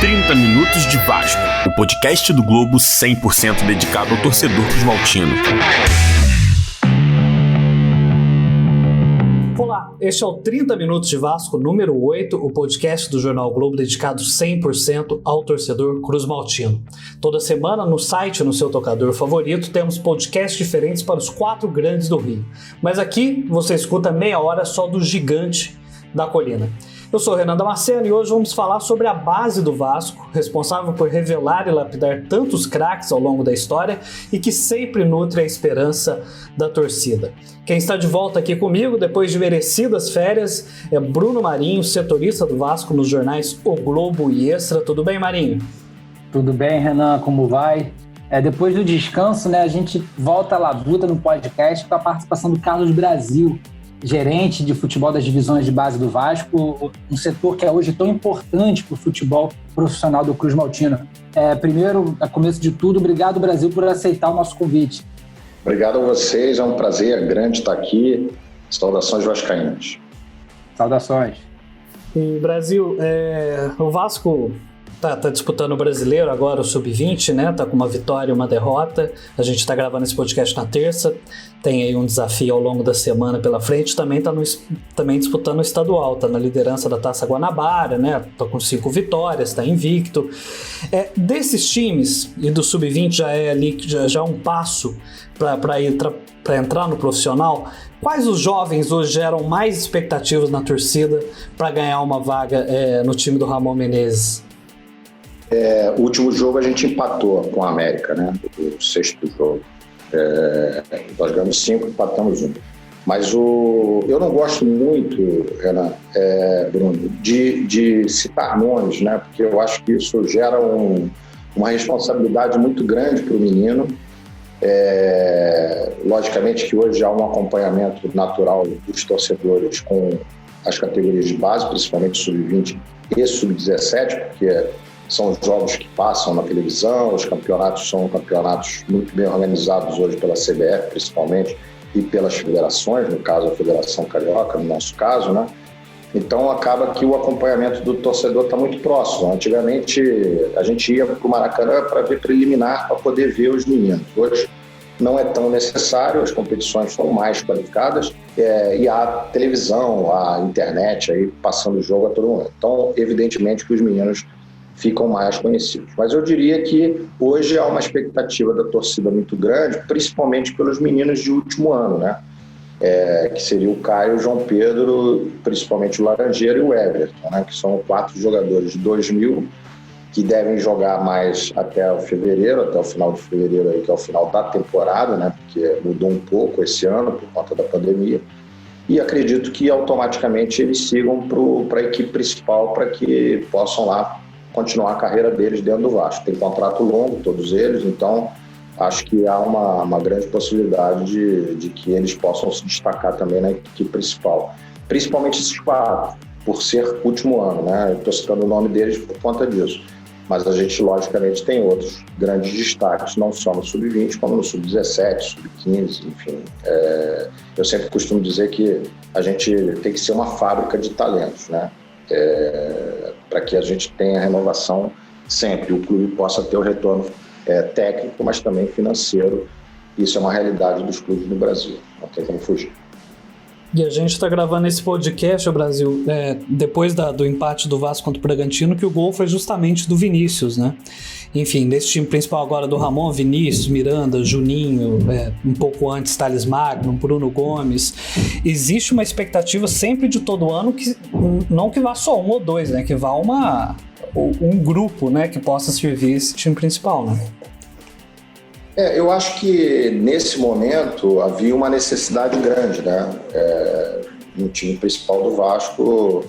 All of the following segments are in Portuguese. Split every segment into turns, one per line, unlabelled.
30 Minutos de Vasco, o podcast do Globo 100% dedicado ao torcedor cruzmaltino.
Olá, este é o 30 Minutos de Vasco número 8, o podcast do Jornal Globo dedicado 100% ao torcedor cruzmaltino. Toda semana no site e no seu tocador favorito temos podcasts diferentes para os 4 grandes do Rio. Mas aqui você escuta meia hora só do gigante da colina. Eu sou Renan Damasceno e hoje vamos falar sobre a base do Vasco, responsável por revelar e lapidar tantos craques ao longo da história e que sempre nutre a esperança da torcida. Quem está de volta aqui comigo, depois de merecidas férias, é Bruno Marinho, setorista do Vasco nos jornais O Globo e Extra. Tudo bem, Marinho?
Tudo bem, Renan, como vai? Depois do descanso, a gente volta à labuta no podcast com a participação do Carlos Brasil, gerente de futebol das divisões de base do Vasco, um setor que é hoje tão importante para o futebol profissional do cruzmaltino. Primeiro, a começo de tudo, obrigado, Brasil, por aceitar o nosso convite.
Obrigado a vocês, é um prazer grande estar aqui. Saudações vascaínas.
Saudações.
E, Brasil, o Vasco tá disputando o Brasileiro agora, o Sub-20, né? Tá com uma vitória e uma derrota. A gente tá gravando esse podcast na terça. Tem aí um desafio ao longo da semana pela frente. Também tá também disputando o estadual. Tá na liderança da Taça Guanabara, né? Tá com 5 vitórias, tá invicto. Desses times, e do Sub-20 já é um passo para entrar no profissional. Quais os jovens hoje geram mais expectativas na torcida para ganhar uma vaga no time do Ramon Menezes?
O último jogo a gente empatou com a América, né? O 6º jogo. Nós ganhamos 5, empatamos 1. Mas eu não gosto muito, Renan, Bruno, de citar nomes, né? Porque eu acho que isso gera uma responsabilidade muito grande para o menino. Logicamente que hoje há um acompanhamento natural dos torcedores com as categorias de base, principalmente Sub-20 e Sub-17, porque são os jogos que passam na televisão, os campeonatos são campeonatos muito bem organizados hoje pela CBF, principalmente, e pelas federações, no caso a Federação Carioca, no nosso caso, né? Então acaba que o acompanhamento do torcedor está muito próximo. Antigamente a gente ia para o Maracanã para ver preliminar, para poder ver os meninos. Hoje não é tão necessário, as competições são mais qualificadas e há televisão, há internet aí passando o jogo a todo momento. Então, evidentemente que os meninos ficam mais conhecidos. Mas eu diria que hoje há uma expectativa da torcida muito grande, principalmente pelos meninos de último ano, né? Que seria o Caio, o João Pedro, principalmente o Laranjeira e o Everton, né? Que são 4 jogadores de 2000 que devem jogar mais até o final de fevereiro, aí, que é o final da temporada, né? Porque mudou um pouco esse ano por conta da pandemia. E acredito que automaticamente eles sigam para a equipe principal para que possam lá continuar a carreira deles dentro do Vasco. Tem contrato longo, todos eles, então acho que há uma grande possibilidade de que eles possam se destacar também na equipe principal. Principalmente esses 4, por ser último ano, né? Eu estou citando o nome deles por conta disso. Mas a gente, logicamente, tem outros grandes destaques, não só no Sub-20, como no Sub-17, Sub-15, enfim. Eu sempre costumo dizer que a gente tem que ser uma fábrica de talentos, né? Para que a gente tenha renovação sempre, o clube possa ter o retorno técnico, mas também financeiro. Isso é uma realidade dos clubes no Brasil, não tem como fugir.
E a gente está gravando esse podcast, Brasil, depois do empate do Vasco contra o Bragantino, que o gol foi justamente do Vinícius, né? Enfim, nesse time principal agora do Ramon, Vinícius, Miranda, Juninho, um pouco antes Thales Magno, Bruno Gomes. Existe uma expectativa sempre de todo ano, que não que vá só 1 ou 2, né? Que vá um grupo, né? Que possa servir esse time principal, né?
Eu acho que nesse momento havia uma necessidade grande, né? No time principal do Vasco,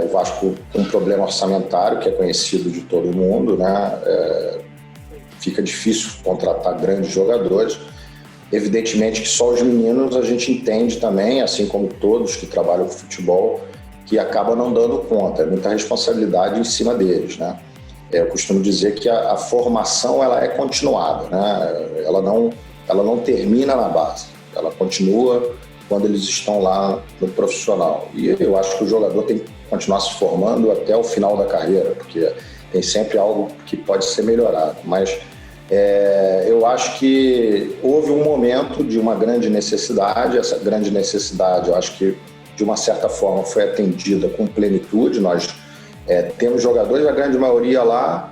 o Vasco com um problema orçamentário que é conhecido de todo mundo, né? Fica difícil contratar grandes jogadores. Evidentemente que só os meninos a gente entende também, assim como todos que trabalham com futebol, que acabam não dando conta, é muita responsabilidade em cima deles, né? Eu costumo dizer que a formação ela é continuada, né? Ela não termina na base, ela continua quando eles estão lá no profissional. E eu acho que o jogador tem que continuar se formando até o final da carreira, porque tem sempre algo que pode ser melhorado. Mas eu acho que houve um momento de uma grande necessidade. Essa grande necessidade, eu acho que, de uma certa forma, foi atendida com plenitude. Nós temos jogadores, a grande maioria lá,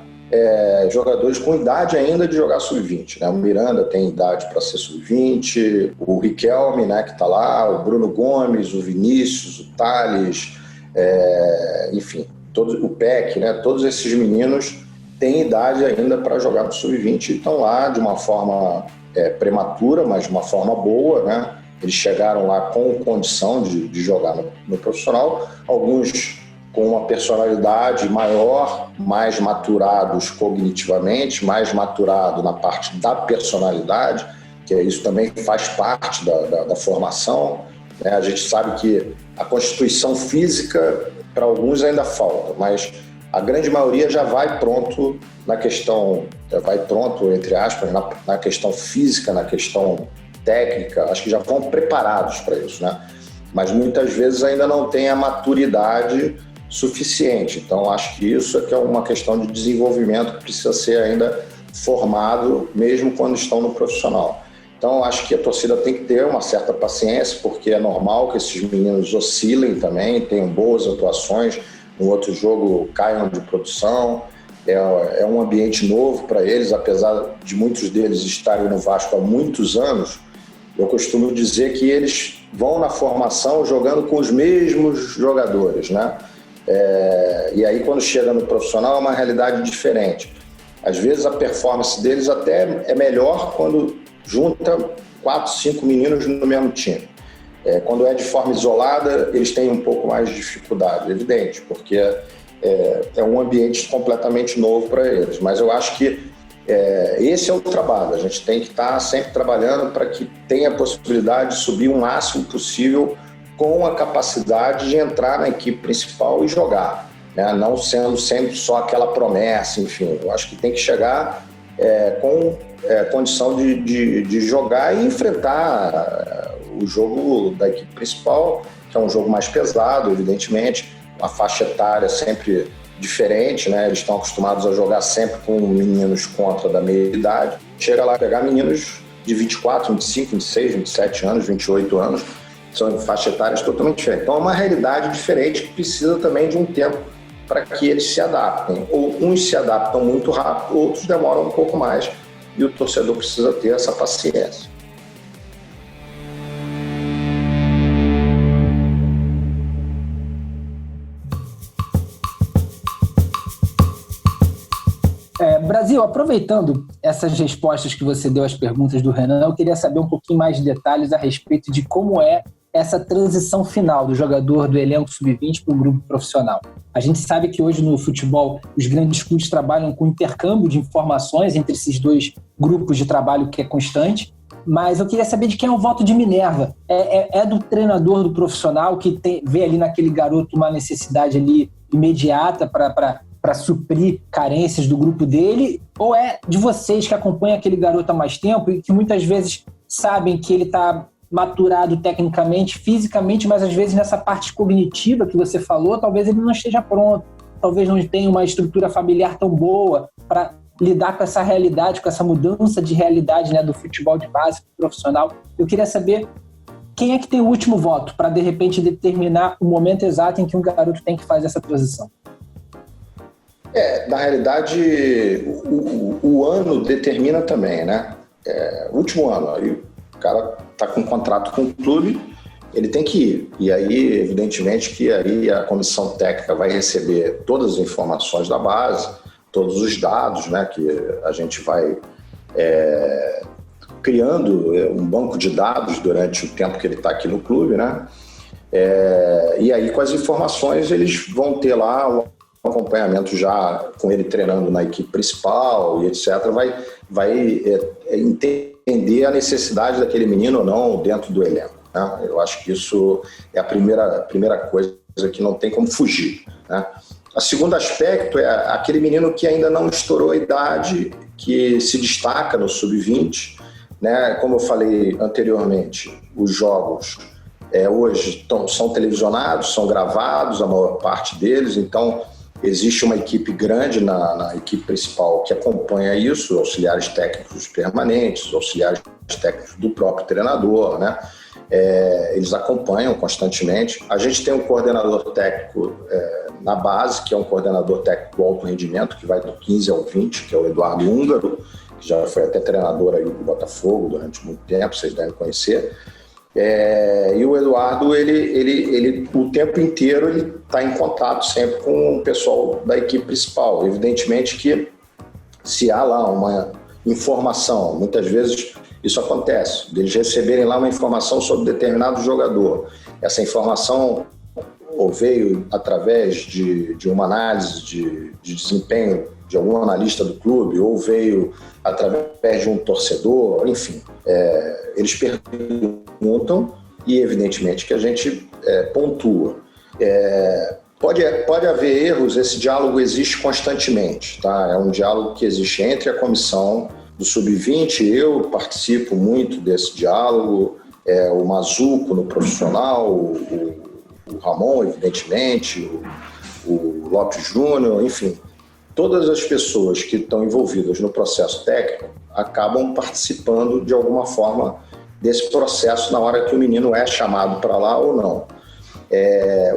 jogadores com idade ainda de jogar sub-20, né? O Miranda tem idade para ser sub-20, o Riquelme, né, que está lá, o Bruno Gomes, o Vinícius, o Thales, enfim, o Peck, né? Todos esses meninos têm idade ainda para jogar no sub-20 e estão lá de uma forma prematura, mas de uma forma boa, né? Eles chegaram lá com condição de jogar no profissional, alguns com uma personalidade maior, mais maturados cognitivamente, mais maturado na parte da personalidade, que isso também faz parte da formação, né? A gente sabe que a constituição física, para alguns, ainda falta, mas a grande maioria já vai pronto na questão, entre aspas, na questão física, na questão técnica, acho que já vão preparados para isso, né? Mas muitas vezes ainda não tem a maturidade suficiente. Então, acho que isso é uma questão de desenvolvimento que precisa ser ainda formado, mesmo quando estão no profissional. Então, acho que a torcida tem que ter uma certa paciência, porque é normal que esses meninos oscilem também, tenham boas atuações, no outro jogo caiam de produção. É um ambiente novo para eles, apesar de muitos deles estarem no Vasco há muitos anos. Eu costumo dizer que eles vão na formação jogando com os mesmos jogadores, né? E aí, quando chega no profissional, é uma realidade diferente. Às vezes, a performance deles até é melhor quando junta 4, 5 meninos no mesmo time. Quando é de forma isolada, eles têm um pouco mais de dificuldade, evidente, porque é um ambiente completamente novo para eles. Mas eu acho que esse é o trabalho. A gente tem que estar sempre trabalhando para que tenha a possibilidade de subir o máximo possível com a capacidade de entrar na equipe principal e jogar, né? Não sendo sempre só aquela promessa, enfim. Eu acho que tem que chegar com condição de jogar e enfrentar o jogo da equipe principal, que é um jogo mais pesado, evidentemente, uma faixa etária sempre diferente, né? Eles estão acostumados a jogar sempre com meninos contra da meia idade. Chega lá pegar meninos de 24, 25, 26, 27 anos, 28 anos, são faixa etárias totalmente diferentes. Então é uma realidade diferente que precisa também de um tempo para que eles se adaptem. Ou uns se adaptam muito rápido, outros demoram um pouco mais, e o torcedor precisa ter essa paciência.
Brasil, aproveitando essas respostas que você deu às perguntas do Renan, eu queria saber um pouquinho mais de detalhes a respeito de como é essa transição final do jogador do elenco sub-20 para o grupo profissional. A gente sabe que hoje no futebol os grandes clubes trabalham com intercâmbio de informações entre esses dois grupos de trabalho que é constante, mas eu queria saber de quem é o voto de Minerva. É do treinador do profissional que vê ali naquele garoto uma necessidade ali imediata para suprir carências do grupo dele, ou é de vocês que acompanham aquele garoto há mais tempo e que muitas vezes sabem que ele está maturado tecnicamente, fisicamente, mas às vezes nessa parte cognitiva que você falou, talvez ele não esteja pronto, talvez não tenha uma estrutura familiar tão boa para lidar com essa realidade, com essa mudança de realidade, né, do futebol de base profissional. Eu queria saber quem é que tem o último voto para, de repente, determinar o momento exato em que um garoto tem que fazer essa transição.
Na realidade, o ano determina também, né? O último ano, aí o cara está com um contrato com o clube, ele tem que ir. E aí, evidentemente, que aí a comissão técnica vai receber todas as informações da base, todos os dados, né? Que a gente vai criando um banco de dados durante o tempo que ele está aqui no clube, né? E aí, com as informações, eles vão ter lá o acompanhamento já com ele treinando na equipe principal e etc. Vai entender a necessidade daquele menino ou não dentro do elenco, né? Eu acho que isso é a primeira coisa que não tem como fugir, né? O segundo aspecto é aquele menino que ainda não estourou a idade, que se destaca no sub-20, né? Como eu falei anteriormente, os jogos hoje são televisionados, são gravados, a maior parte deles, então existe uma equipe grande na equipe principal que acompanha isso, auxiliares técnicos permanentes, auxiliares técnicos do próprio treinador, né? Eles acompanham constantemente. A gente tem um coordenador técnico na base, que é um coordenador técnico do alto rendimento, que vai do 15 ao 20, que é o Eduardo Húngaro, que já foi até treinador aí do Botafogo durante muito tempo, vocês devem conhecer. E o Eduardo, ele o tempo inteiro ele está em contato sempre com o pessoal da equipe principal. Evidentemente que se há lá uma informação, muitas vezes isso acontece, deles receberem lá uma informação sobre determinado jogador. Essa informação ou veio através de uma análise de desempenho de algum analista do clube, ou veio através de um torcedor, enfim. Eles perguntam e, evidentemente, que a gente pontua. Pode haver erros, esse diálogo existe constantemente, tá? É um diálogo que existe entre a comissão do Sub-20, eu participo muito desse diálogo, o Mazuco no profissional, o Ramon, evidentemente, o Lopes Júnior, enfim. Todas as pessoas que estão envolvidas no processo técnico acabam participando de alguma forma desse processo na hora que o menino é chamado para lá ou não.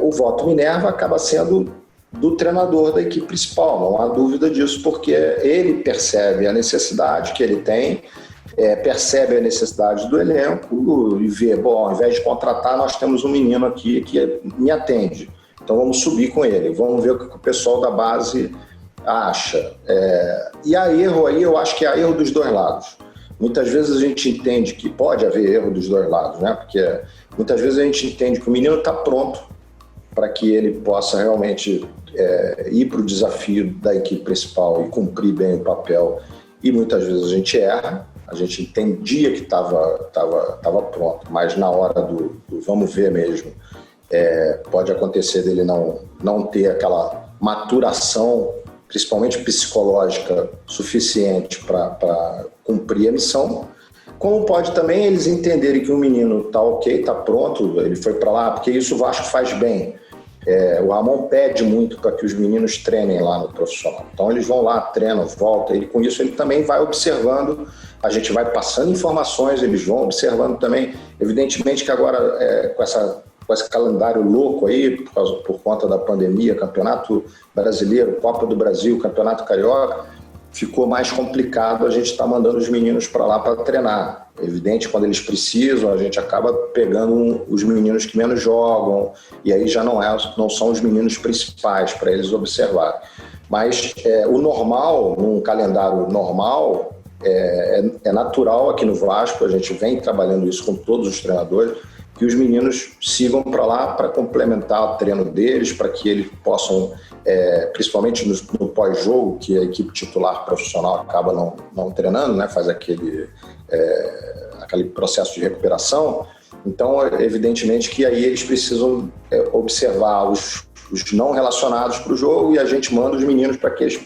O voto Minerva acaba sendo do treinador da equipe principal, não há dúvida disso, porque ele percebe a necessidade que ele tem, percebe a necessidade do elenco e vê, bom, ao invés de contratar, nós temos um menino aqui que me atende, então vamos subir com ele, vamos ver o que o pessoal da base acha. E há erro aí, eu acho que há erro dos dois lados. Muitas vezes a gente entende que pode haver erro dos dois lados, né? Porque muitas vezes a gente entende que o menino está pronto para que ele possa realmente ir para o desafio da equipe principal e cumprir bem o papel. E muitas vezes a gente erra, a gente entendia que estava pronto, mas na hora do vamos ver mesmo, pode acontecer dele não ter aquela maturação, principalmente psicológica, suficiente para cumprir a missão. Como pode também eles entenderem que o menino está ok, está pronto, ele foi para lá, porque isso o Vasco faz bem. O Ramon pede muito para que os meninos treinem lá no profissional. Então eles vão lá, treinam, voltam, e com isso ele também vai observando, a gente vai passando informações, eles vão observando também. Evidentemente que agora, com esse calendário louco aí, por conta da pandemia, Campeonato Brasileiro, Copa do Brasil, Campeonato Carioca, ficou mais complicado a gente estar mandando os meninos para lá para treinar. É evidente, quando eles precisam, a gente acaba pegando os meninos que menos jogam, e aí já não são os meninos principais para eles observarem. Mas o normal, num calendário normal, é natural aqui no Vasco, a gente vem trabalhando isso com todos os treinadores, que os meninos sigam para lá para complementar o treino deles, para que eles possam, principalmente no pós-jogo, que a equipe titular profissional acaba não treinando, né? Faz aquele processo de recuperação. Então, evidentemente que aí eles precisam observar os não relacionados para o jogo, e a gente manda os meninos para que eles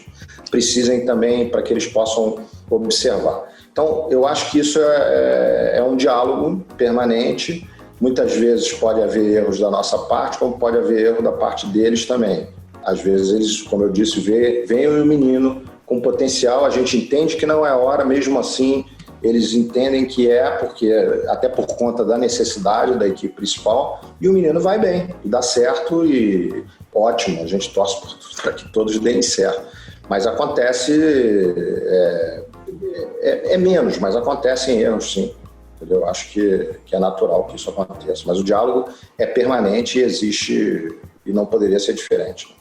precisem também, para que eles possam observar. Então, eu acho que isso é um diálogo permanente. Muitas vezes pode haver erros da nossa parte, como pode haver erro da parte deles também. Às vezes eles, como eu disse, veem o menino com potencial, a gente entende que não é hora, mesmo assim eles entendem que porque até por conta da necessidade da equipe principal, e o menino vai bem, e dá certo, e ótimo, a gente torce para que todos deem certo. Mas acontece, menos, mas acontecem erros sim. Eu acho que é natural que isso aconteça, mas o diálogo é permanente e existe, e não poderia ser diferente.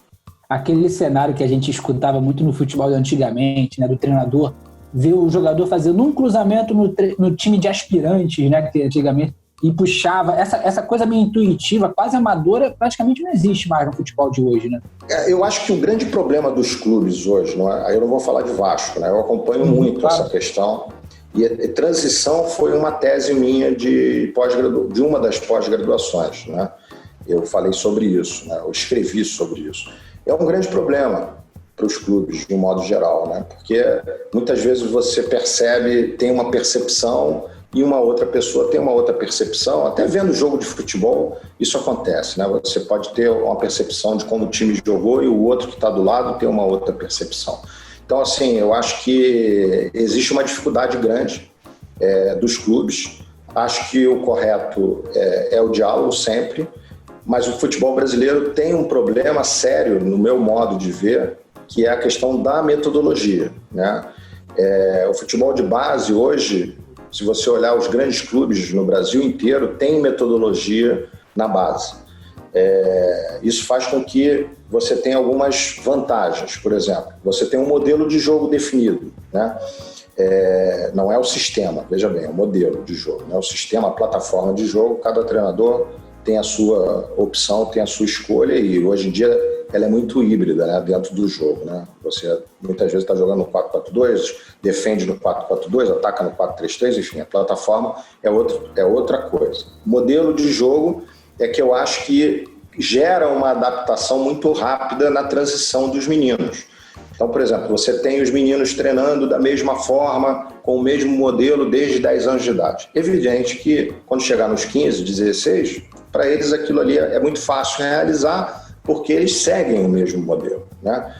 Aquele cenário que a gente escutava muito no futebol antigamente, né, do treinador ver o jogador fazendo um cruzamento no time de aspirantes, né, que antigamente, e puxava, essa coisa meio intuitiva, quase amadora, praticamente não existe mais no futebol de hoje, né?
Eu acho que o grande problema dos clubes hoje, aí eu não vou falar de Vasco, né, eu acompanho muito essa questão. E a transição foi uma tese minha de uma das pós-graduações, né? Eu falei sobre isso, né? Eu escrevi sobre isso. É um grande problema para os clubes, de um modo geral, né? Porque muitas vezes você tem uma percepção e uma outra pessoa tem uma outra percepção. Até vendo jogo de futebol, isso acontece, né? Você pode ter uma percepção de como o time jogou e o outro que está do lado tem uma outra percepção. Então, assim, eu acho que existe uma dificuldade grande dos clubes. Acho que o correto é o diálogo sempre, mas o futebol brasileiro tem um problema sério, no meu modo de ver, que é a questão da metodologia, né? O futebol de base hoje, se você olhar os grandes clubes no Brasil inteiro, tem metodologia na base. Isso faz com que você tenha algumas vantagens. Por exemplo, você tem um modelo de jogo definido, né? Não é o sistema, veja bem, é o modelo de jogo, não é o sistema, a plataforma de jogo. Cada treinador tem a sua opção, tem a sua escolha, e hoje em dia ela é muito híbrida, né, dentro do jogo, né? Você muitas vezes está jogando no 4-4-2, defende no 4-4-2, ataca no 4-3-3, enfim, a plataforma é outra coisa. O modelo de jogo é que eu acho que gera uma adaptação muito rápida na transição dos meninos. Então, por exemplo, você tem os meninos treinando da mesma forma, com o mesmo modelo desde 10 anos de idade. Evidente que quando chegar nos 15, 16, para eles aquilo ali é muito fácil realizar, porque eles seguem o mesmo modelo, né?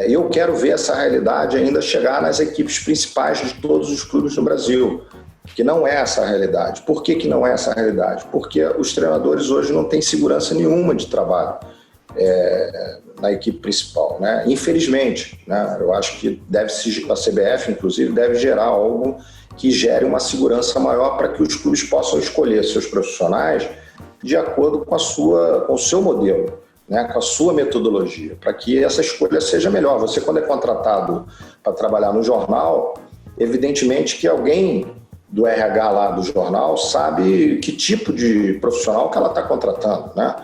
Eu quero ver essa realidade ainda chegar nas equipes principais de todos os clubes do Brasil, que não é essa a realidade. Por que não é essa a realidade? Porque os treinadores hoje não têm segurança nenhuma de trabalho na equipe principal, né? Infelizmente, né? Eu acho que a CBF, inclusive, deve gerar algo que gere uma segurança maior para que os clubes possam escolher seus profissionais de acordo com o seu modelo, né? Com a sua metodologia, para que essa escolha seja melhor. Você, quando é contratado para trabalhar no jornal, evidentemente que alguém do RH lá do jornal sabe que tipo de profissional que ela está contratando, né?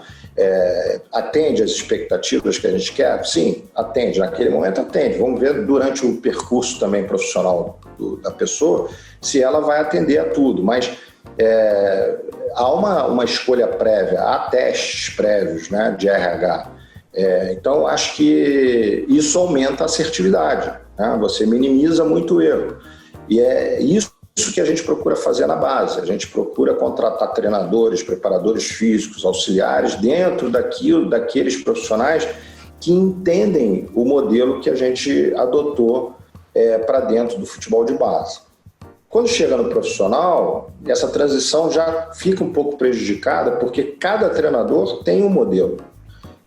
Atende às expectativas que a gente quer? Sim, atende. Naquele momento atende. Vamos ver durante o percurso também profissional da pessoa se ela vai atender a tudo. Mas há uma escolha prévia, há testes prévios, né, de RH. Então, acho que isso aumenta a assertividade, né? Você minimiza muito o erro. E é isso que a gente procura fazer na base. A gente procura contratar treinadores, preparadores físicos, auxiliares dentro daqueles profissionais que entendem o modelo que a gente adotou para dentro do futebol de base. Quando chega no profissional, essa transição já fica um pouco prejudicada, porque cada treinador tem um modelo.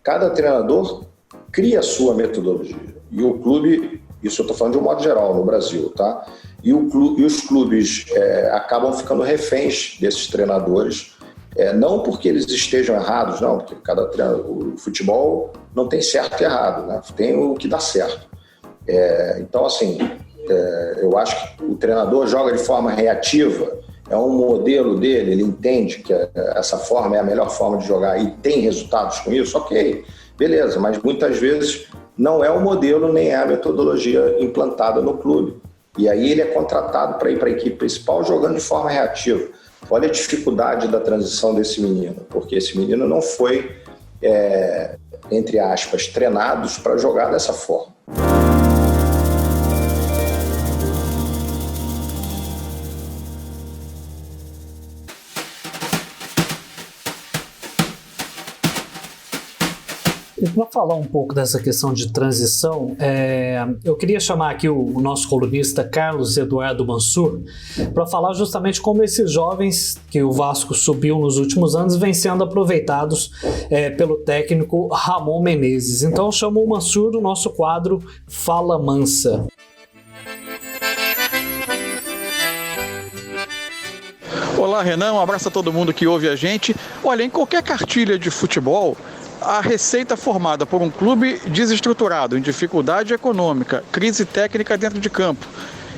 Cada treinador cria a sua metodologia. E o clube, isso eu estou falando de um modo geral no Brasil, tá? E os clubes acabam ficando reféns desses treinadores, não porque eles estejam errados, não, porque o futebol não tem certo e errado, né? Tem o que dá certo. Então, assim, eu acho que o treinador joga de forma reativa, é um modelo dele, ele entende que essa forma é a melhor forma de jogar e tem resultados com isso, ok, beleza, mas muitas vezes não é o modelo nem é a metodologia implantada no clube. E aí ele é contratado para ir para a equipe principal jogando de forma reativa. Olha a dificuldade da transição desse menino, porque esse menino não foi, entre aspas, treinado para jogar dessa forma.
E para falar um pouco dessa questão de transição, eu queria chamar aqui o nosso colunista Carlos Eduardo Mansur para falar justamente como esses jovens que o Vasco subiu nos últimos anos vêm sendo aproveitados pelo técnico Ramon Menezes. Então eu chamo o Mansur do nosso quadro Fala Mansa.
Olá, Renan, um abraço a todo mundo que ouve a gente. Olha, em qualquer cartilha de futebol, a receita formada por um clube desestruturado, em dificuldade econômica, crise técnica dentro de campo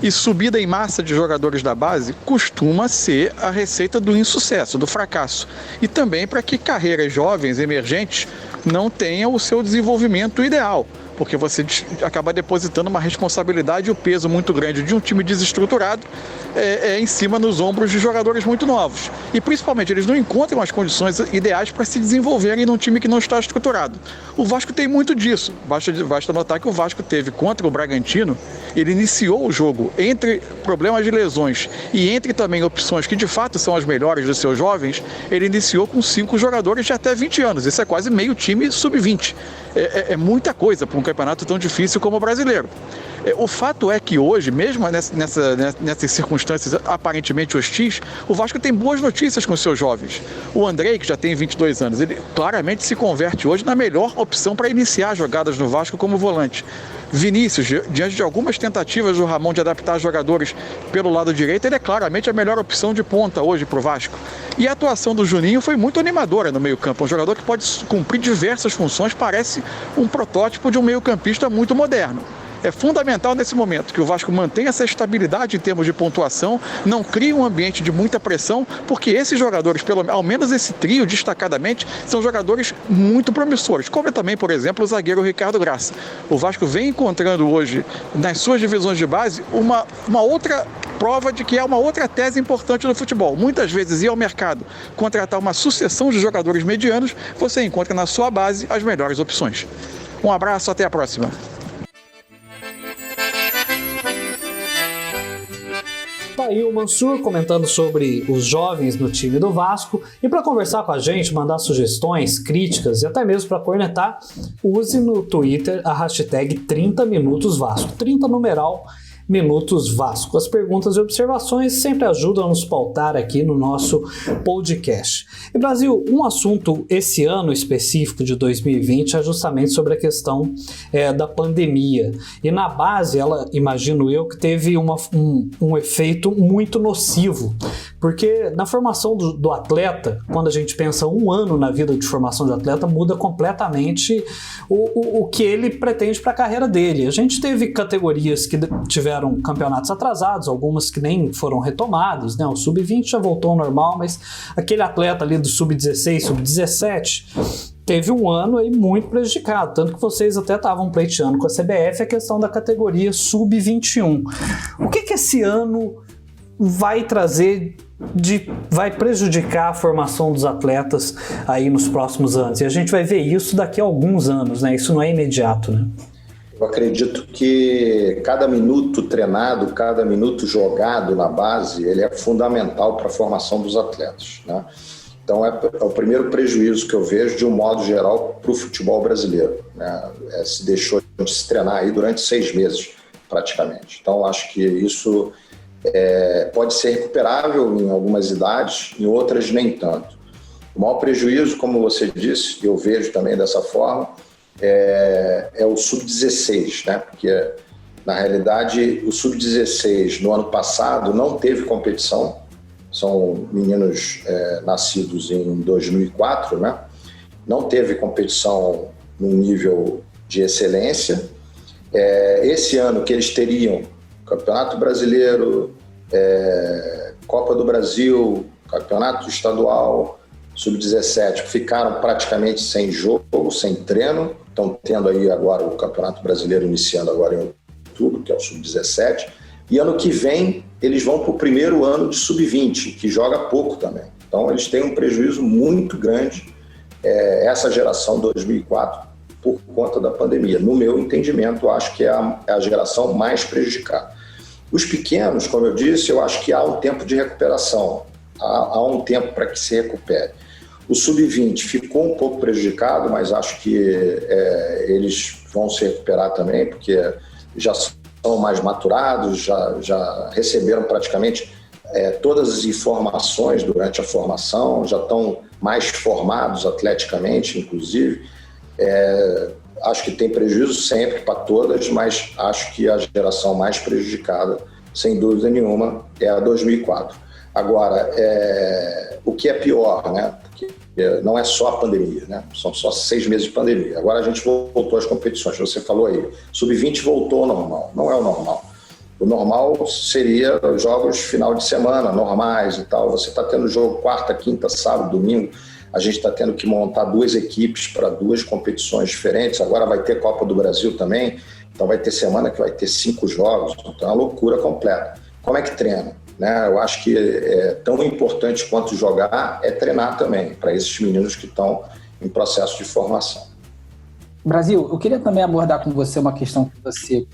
e subida em massa de jogadores da base costuma ser a receita do insucesso, do fracasso. E também para que carreiras jovens, emergentes, não tenham o seu desenvolvimento ideal. porque você acaba depositando uma responsabilidade e o peso muito grande de um time desestruturado em cima nos ombros de jogadores muito novos. E principalmente eles não encontram as condições ideais para se desenvolverem num time que não está estruturado. O Vasco tem muito disso. Basta notar que o Vasco teve contra o Bragantino, ele iniciou o jogo entre problemas de lesões e entre também opções que de fato são as melhores dos seus jovens, ele iniciou com 5 jogadores de até 20 anos. Isso é quase meio time sub-20. É muita coisa para um campeonato tão difícil como o brasileiro. O fato é que hoje, mesmo nessas circunstâncias aparentemente hostis, o Vasco tem boas notícias com seus jovens. O Andrei, que já tem 22 anos, ele claramente se converte hoje na melhor opção para iniciar jogadas no Vasco como volante. Vinícius, diante de algumas tentativas do Ramon de adaptar jogadores pelo lado direito, ele é claramente a melhor opção de ponta hoje para o Vasco. E a atuação do Juninho foi muito animadora no meio-campo. Um jogador que pode cumprir diversas funções, parece um protótipo de um meio-campista muito moderno. É fundamental nesse momento que o Vasco mantenha essa estabilidade em termos de pontuação, não crie um ambiente de muita pressão, porque esses jogadores, ao menos esse trio destacadamente, são jogadores muito promissores, como também, por exemplo, o zagueiro Ricardo Graça. O Vasco vem encontrando hoje, nas suas divisões de base, uma outra prova de que é uma outra tese importante no futebol. Muitas vezes ir ao mercado contratar uma sucessão de jogadores medianos, você encontra na sua base as melhores opções. Um abraço, até a próxima.
Tá aí o Mansur comentando sobre os jovens no time do Vasco. E para conversar com a gente, mandar sugestões, críticas e até mesmo para cornetar, use no Twitter a hashtag 30MinutosVasco, 30 numeral Minutos Vasco. As perguntas e observações sempre ajudam a nos pautar aqui no nosso podcast. E Brasil, um assunto esse ano específico de 2020 é justamente sobre a questão da pandemia. E na base, ela, imagino eu, que teve um efeito muito nocivo. Porque na formação do atleta, quando a gente pensa um ano na vida de formação de atleta, muda completamente o que ele pretende para a carreira dele. A gente teve categorias que tiveram campeonatos atrasados, algumas que nem foram retomados, né? O sub-20 já voltou ao normal, mas aquele atleta ali do sub-16, sub-17 teve um ano aí muito prejudicado, tanto que vocês até estavam pleiteando com a CBF a questão da categoria sub-21. O que esse ano vai trazer, vai prejudicar a formação dos atletas aí nos próximos anos? E a gente vai ver isso daqui a alguns anos, né? Isso não é imediato, né?
Eu acredito que cada minuto treinado, cada minuto jogado na base, ele é fundamental para a formação dos atletas, né? Então é o primeiro prejuízo que eu vejo de um modo geral para o futebol brasileiro, né? Se deixou de se treinar aí durante 6 meses praticamente. Então acho que isso pode ser recuperável em algumas idades, em outras nem tanto. O maior prejuízo, como você disse, eu vejo também dessa forma, é o sub-16, né? Porque, na realidade, o sub-16 no ano passado não teve competição, são meninos nascidos em 2004, né? Não teve competição num nível de excelência. Esse ano que eles teriam Campeonato Brasileiro, Copa do Brasil, Campeonato Estadual, sub-17, ficaram praticamente sem jogo, sem treino. Estão tendo aí agora o Campeonato Brasileiro iniciando agora em outubro, que é o sub-17. E ano que vem eles vão para o primeiro ano de sub-20, que joga pouco também. Então eles têm um prejuízo muito grande, essa geração 2004, por conta da pandemia. No meu entendimento, eu acho que é a geração mais prejudicada. Os pequenos, como eu disse, eu acho que há um tempo de recuperação, há um tempo para que se recupere. O sub-20 ficou um pouco prejudicado, mas acho que eles vão se recuperar também, porque já são mais maturados, já receberam praticamente todas as informações durante a formação, já estão mais formados atleticamente, inclusive. Acho que tem prejuízo sempre para todas, mas acho que a geração mais prejudicada, sem dúvida nenhuma, é a 2004. Agora, o que é pior, né? Porque não é só a pandemia, né? São só 6 meses de pandemia. Agora a gente voltou às competições, você falou aí. Sub-20 voltou ao normal, não é o normal. O normal seria jogos final de semana, normais e tal. Você está tendo jogo quarta, quinta, sábado, domingo. A gente está tendo que montar 2 equipes para 2 competições diferentes. Agora vai ter Copa do Brasil também, então vai ter semana que vai ter 5 jogos. Então é uma loucura completa. Como é que treina? Né? Eu acho que tão importante quanto jogar é treinar também, para esses meninos que estão em processo de formação.
Brasil, eu queria também abordar com você uma questão que você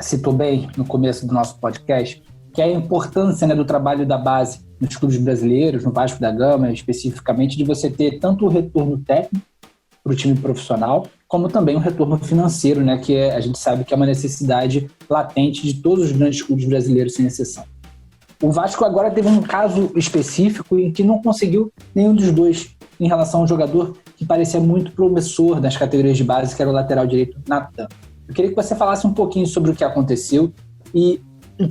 citou bem no começo do nosso podcast, que é a importância, né, do trabalho da base nos clubes brasileiros, no Vasco da Gama, especificamente, de você ter tanto o retorno técnico para o time profissional, como também o retorno financeiro, né, que a gente sabe que é uma necessidade latente de todos os grandes clubes brasileiros, sem exceção. O Vasco agora teve um caso específico em que não conseguiu nenhum dos dois em relação a um jogador que parecia muito promissor nas categorias de base, que era o lateral direito Natan. Eu queria que você falasse um pouquinho sobre o que aconteceu e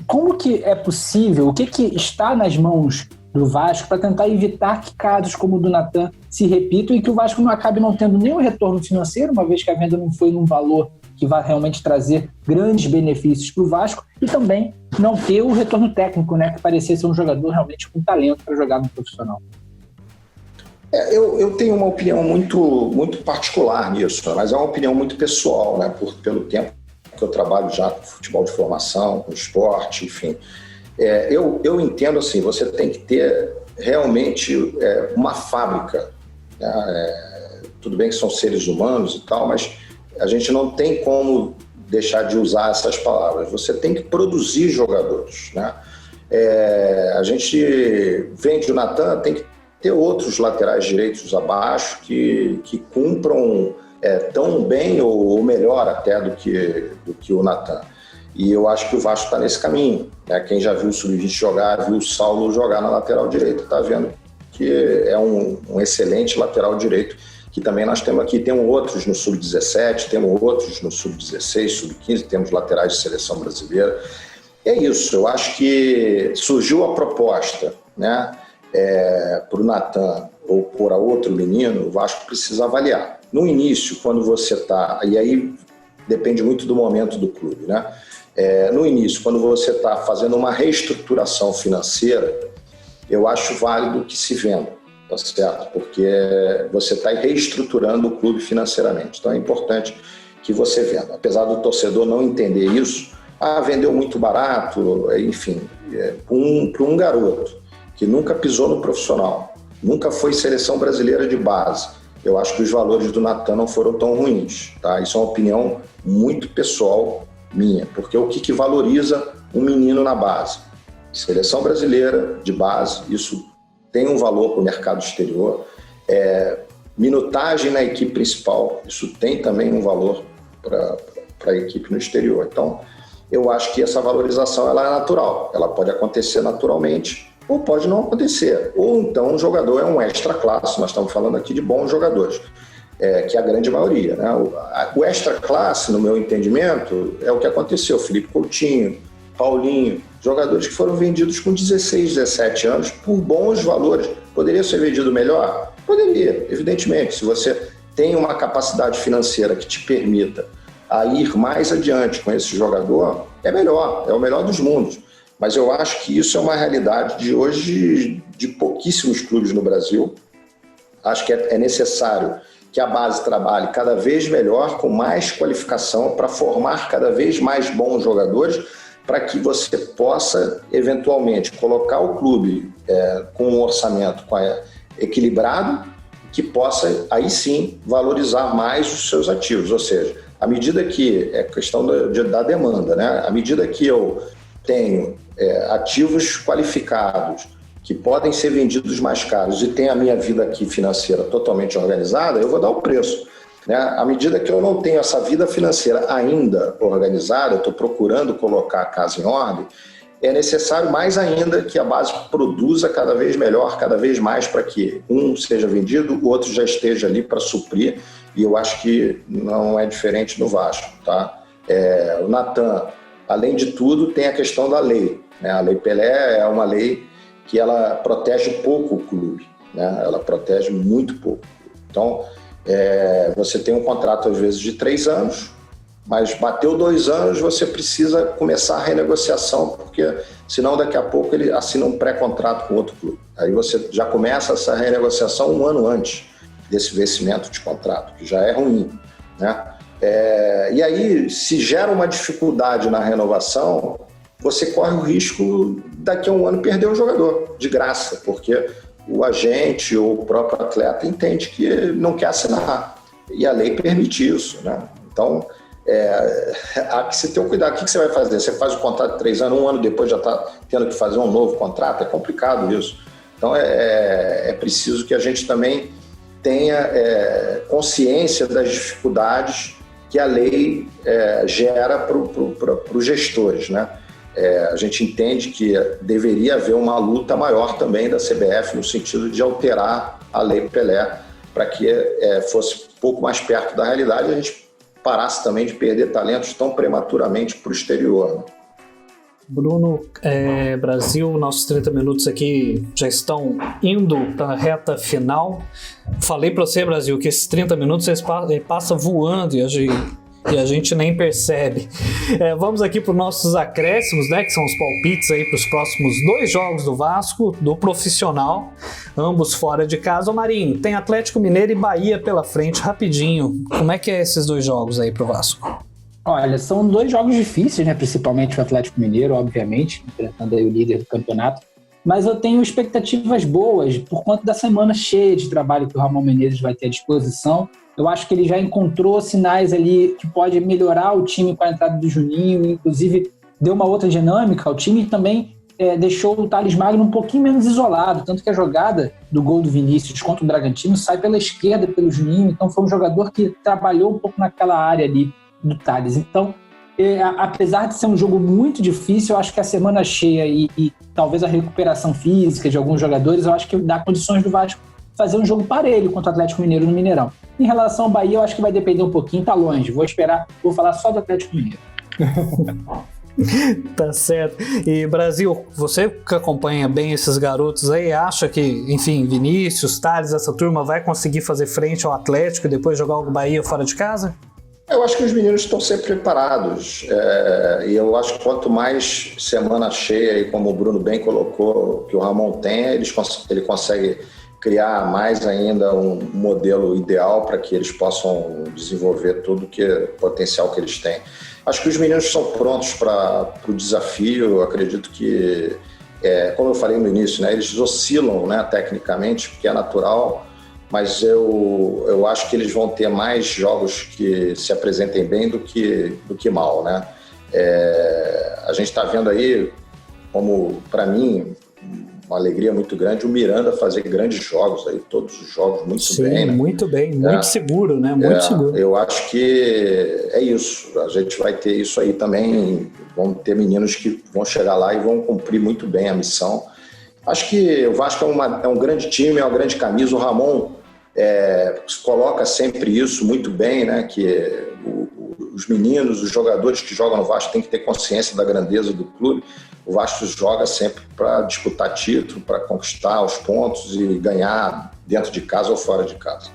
como que é possível, o que está nas mãos do Vasco para tentar evitar que casos como o do Natan se repitam e que o Vasco não acabe não tendo nenhum retorno financeiro, uma vez que a venda não foi num valor que vai realmente trazer grandes benefícios para o Vasco, e também não ter o retorno técnico, né, que parecia ser um jogador realmente com talento para jogar no profissional.
Eu tenho uma opinião muito particular nisso, mas é uma opinião muito pessoal, né, pelo tempo que eu trabalho já com futebol de formação, com esporte, enfim. Eu entendo assim, você tem que ter realmente uma fábrica, né? Tudo bem que são seres humanos e tal, mas a gente não tem como deixar de usar essas palavras. Você tem que produzir jogadores, né? A gente vende o Natan, tem que ter outros laterais direitos abaixo que cumpram tão bem ou melhor até do que o Natan. E eu acho que o Vasco está nesse caminho, né? Quem já viu o Sub-20 jogar, viu o Saulo jogar na lateral direita, está vendo que é um excelente lateral direito, que também nós temos aqui. Temos outros no Sub-17, temos outros no Sub-16, Sub-15, temos laterais de seleção brasileira. É isso, eu acho que surgiu a proposta, né, para o Natan ou por outro menino, o Vasco precisa avaliar. No início, quando você está, e aí depende muito do momento do clube, né? No início, quando você está fazendo uma reestruturação financeira, eu acho válido que se venda, tá certo? Porque você está reestruturando o clube financeiramente. Então é importante que você venda. Apesar do torcedor não entender isso, vendeu muito barato, enfim, para um garoto que nunca pisou no profissional, nunca foi seleção brasileira de base, eu acho que os valores do Natan não foram tão ruins, tá? Isso é uma opinião muito pessoal minha, porque o que valoriza um menino na base? Seleção brasileira de base, isso tem um valor para o mercado exterior. Minutagem na equipe principal, isso tem também um valor para a equipe no exterior. Então, eu acho que essa valorização ela é natural, ela pode acontecer naturalmente ou pode não acontecer. Ou então o jogador é um extra classe, nós estamos falando aqui de bons jogadores, que é a grande maioria, né? O extra classe, no meu entendimento, é o que aconteceu. Felipe Coutinho, Paulinho, jogadores que foram vendidos com 16, 17 anos por bons valores. Poderia ser vendido melhor? Poderia, evidentemente. Se você tem uma capacidade financeira que te permita a ir mais adiante com esse jogador, é melhor, é o melhor dos mundos. Mas eu acho que isso é uma realidade de hoje de pouquíssimos clubes no Brasil. Acho que é necessário que a base trabalhe cada vez melhor, com mais qualificação, para formar cada vez mais bons jogadores, para que você possa, eventualmente, colocar o clube com um orçamento equilibrado, que possa, aí sim, valorizar mais os seus ativos. Ou seja, à medida que, questão da demanda, né? À medida que eu tenho ativos qualificados que podem ser vendidos mais caros e tenho a minha vida aqui financeira totalmente organizada, eu vou dar o preço, né? À medida que eu não tenho essa vida financeira ainda organizada, eu estou procurando colocar a casa em ordem, é necessário mais ainda que a base produza cada vez melhor, cada vez mais, para que um seja vendido, o outro já esteja ali para suprir, e eu acho que não é diferente no Vasco, tá? O Natan, além de tudo, tem a questão da lei, né? A Lei Pelé é uma lei que ela protege pouco o clube, né? Ela protege muito pouco. Então, você tem um contrato, às vezes, de 3 anos, Mas bateu 2 anos, você precisa começar a renegociação, porque senão daqui a pouco ele assina um pré-contrato com outro clube. Aí você já começa essa renegociação 1 ano antes desse vencimento de contrato, que já é ruim, né? E aí, se gera uma dificuldade na renovação, você corre o risco daqui a 1 ano perder o jogador de graça, porque o agente ou o próprio atleta entende que não quer assinar. E a lei permite isso, né? Então, há que se ter um cuidado. O que você vai fazer? Você faz o contrato de 3 anos, 1 ano depois já está tendo que fazer um novo contrato? É complicado isso. Então, é preciso que a gente também tenha consciência das dificuldades que a lei gera para os gestores, né? A gente entende que deveria haver uma luta maior também da CBF no sentido de alterar a Lei Pelé para que fosse um pouco mais perto da realidade e a gente parasse também de perder talentos tão prematuramente para o exterior, né?
Bruno, Brasil, nossos 30 minutos aqui já estão indo para a reta final. Falei para você, Brasil, que esses 30 minutos ele passa voando e a gente nem percebe. Vamos aqui para os nossos acréscimos, né, que são os palpites aí para os próximos 2 jogos do Vasco, do profissional, ambos fora de casa. Ô Marinho, tem Atlético Mineiro e Bahia pela frente, rapidinho. Como é que é esses 2 jogos aí para o Vasco?
Olha, são 2 jogos difíceis, né? Principalmente o Atlético Mineiro, obviamente, enfrentando aí o líder do campeonato. Mas eu tenho expectativas boas por conta da semana cheia de trabalho que o Ramon Menezes vai ter à disposição. Eu acho que ele já encontrou sinais ali que pode melhorar o time com a entrada do Juninho, inclusive deu uma outra dinâmica ao time e também deixou o Thales Magno um pouquinho menos isolado, tanto que a jogada do gol do Vinícius contra o Bragantino sai pela esquerda, pelo Juninho, então foi um jogador que trabalhou um pouco naquela área ali do Thales. Então, apesar de ser um jogo muito difícil, eu acho que a semana cheia e talvez a recuperação física de alguns jogadores, eu acho que dá condições do Vasco fazer um jogo parelho contra o Atlético Mineiro no Mineirão. Em relação ao Bahia, eu acho que vai depender um pouquinho, tá longe. Vou falar só do Atlético Mineiro.
Tá certo. E Brasil, você que acompanha bem esses garotos aí, acha que, enfim, Vinícius, Thales, essa turma vai conseguir fazer frente ao Atlético e depois jogar o Bahia fora de casa?
Eu acho que os meninos estão sempre preparados e eu acho que quanto mais semana cheia, e como o Bruno bem colocou, que o Ramon tem, ele consegue criar mais ainda um modelo ideal para que eles possam desenvolver todo o potencial que eles têm. Acho que os meninos estão prontos para o desafio. Eu acredito que, como eu falei no início, né, eles oscilam, né, tecnicamente, porque é natural, mas eu acho que eles vão ter mais jogos que se apresentem bem do que mal, né? A gente está vendo aí, como para mim, uma alegria muito grande, o Miranda fazer grandes jogos aí, todos os jogos muito bem, né?
Muito bem, muito seguro, né? Muito seguro.
Eu acho que é isso, a gente vai ter isso aí também, vão ter meninos que vão chegar lá e vão cumprir muito bem a missão. Acho que o Vasco é um grande time, é uma grande camisa, o Ramon coloca sempre isso muito bem, né? Que os meninos, os jogadores que jogam no Vasco têm que ter consciência da grandeza do clube. O Vasco joga sempre para disputar título, para conquistar os pontos e ganhar dentro de casa ou fora de casa.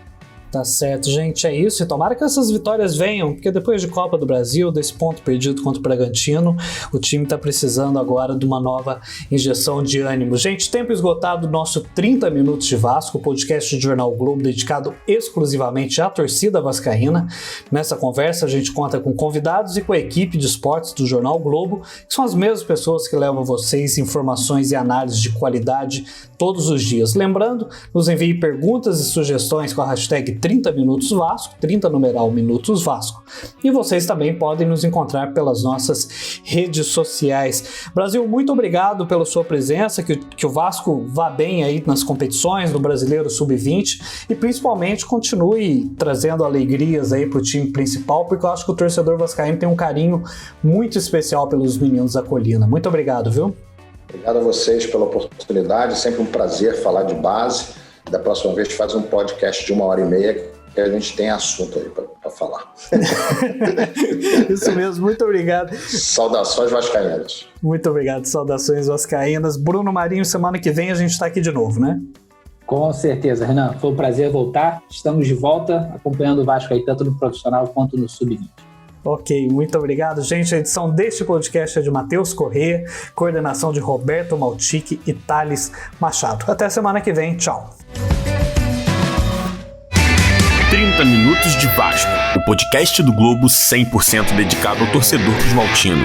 Tá certo, gente, é isso. E tomara que essas vitórias venham, porque depois de Copa do Brasil, desse ponto perdido contra o Bragantino, o time tá precisando agora de uma nova injeção de ânimo. Gente, tempo esgotado do nosso 30 Minutos de Vasco, podcast do Jornal Globo dedicado exclusivamente à torcida vascaína. Nessa conversa a gente conta com convidados e com a equipe de esportes do Jornal Globo, que são as mesmas pessoas que levam a vocês informações e análises de qualidade todos os dias. Lembrando, nos envie perguntas e sugestões com a hashtag 30 Minutos Vasco, 30 numeral Minutos Vasco. E vocês também podem nos encontrar pelas nossas redes sociais. Brasil, muito obrigado pela sua presença, que o Vasco vá bem aí nas competições, no Brasileiro Sub-20 e principalmente continue trazendo alegrias aí pro time principal, porque eu acho que o torcedor vascaíno tem um carinho muito especial pelos meninos da Colina. Muito obrigado, viu?
Obrigado a vocês pela oportunidade, sempre um prazer falar de base. Da próxima vez faz um podcast de 1h30 que a gente tem assunto aí para falar.
Isso mesmo, muito obrigado.
Saudações vascaínas.
Muito obrigado, saudações vascaínas. Bruno Marinho, semana que vem a gente está aqui de novo, né?
Com certeza, Renan. Foi um prazer voltar. Estamos de volta acompanhando o Vasco aí tanto no profissional quanto no Sub-20.
Ok, muito obrigado, gente. A edição deste podcast é de Matheus Corrêa, coordenação de Roberto Maltic e Thales Machado. Até semana que vem, tchau.
30 Minutos de Vasco, o podcast do Globo 100% dedicado ao torcedor cruzmaltino.